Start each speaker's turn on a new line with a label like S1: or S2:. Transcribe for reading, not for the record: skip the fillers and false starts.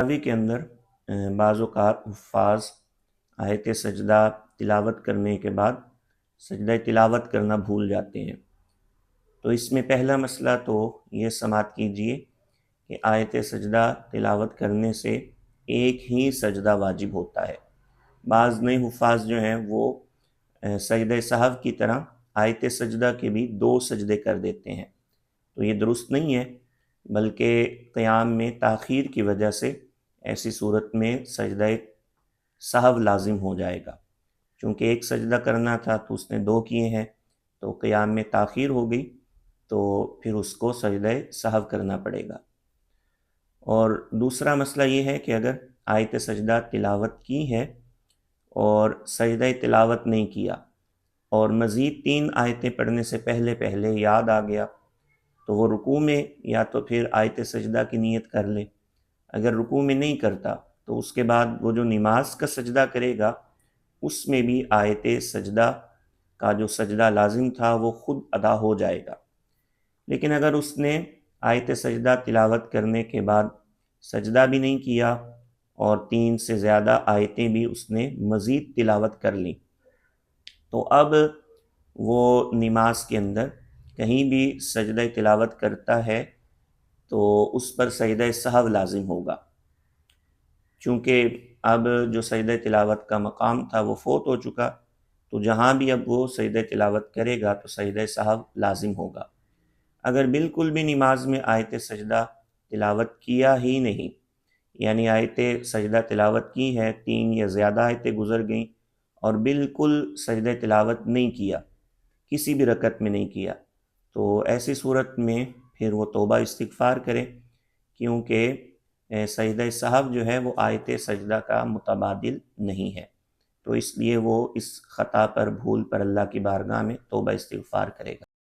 S1: تراویح کے اندر بعض اوقات حفاظ آیت سجدہ تلاوت کرنے کے بعد سجدہ تلاوت کرنا بھول جاتے ہیں۔ تو اس میں پہلا مسئلہ تو یہ سماعت کیجئے کہ آیت سجدہ تلاوت کرنے سے ایک ہی سجدہ واجب ہوتا ہے۔ بعض نئے حفاظ جو ہیں وہ سجدہ سہو کی طرح آیت سجدہ کے بھی 2 سجدے کر دیتے ہیں، تو یہ درست نہیں ہے، بلکہ قیام میں تاخیر کی وجہ سے ایسی صورت میں سجدہ سہو لازم ہو جائے گا۔ چونکہ ایک سجدہ کرنا تھا تو اس نے 2 کیے ہیں، تو قیام میں تاخیر ہو گئی، تو پھر اس کو سجدہ سہو کرنا پڑے گا۔ اور دوسرا مسئلہ یہ ہے کہ اگر آیت سجدہ تلاوت کی ہے اور سجدہ تلاوت نہیں کیا اور مزید 3 آیتیں پڑھنے سے پہلے یاد آ گیا، تو وہ رکوع میں یا تو پھر آیت سجدہ کی نیت کر لے۔ اگر رکوع میں نہیں کرتا تو اس کے بعد وہ جو نماز کا سجدہ کرے گا اس میں بھی آیت سجدہ کا جو سجدہ لازم تھا وہ خود ادا ہو جائے گا۔ لیکن اگر اس نے آیت سجدہ تلاوت کرنے کے بعد سجدہ بھی نہیں کیا اور 3 سے زیادہ آیتیں بھی اس نے مزید تلاوت کر لیں، تو اب وہ نماز کے اندر کہیں بھی سجدہ تلاوت کرتا ہے تو اس پر سجدہ سہو لازم ہوگا، چونکہ اب جو سجدہ تلاوت کا مقام تھا وہ فوت ہو چکا، تو جہاں بھی اب وہ سجدہ تلاوت کرے گا تو سجدہ سہو لازم ہوگا۔ اگر بالکل بھی نماز میں آیت سجدہ تلاوت کیا ہی نہیں، یعنی آیت سجدہ تلاوت کی ہے، 3 یا زیادہ آیتیں گزر گئیں اور بالکل سجدہ تلاوت نہیں کیا، کسی بھی رکعت میں نہیں کیا، تو ایسی صورت میں پھر وہ توبہ استغفار کرے، کیونکہ سجدہ سہو جو ہے وہ آیت سجدہ کا متبادل نہیں ہے، تو اس لیے وہ اس خطا پر بھول پر اللہ کی بارگاہ میں توبہ استغفار کرے گا۔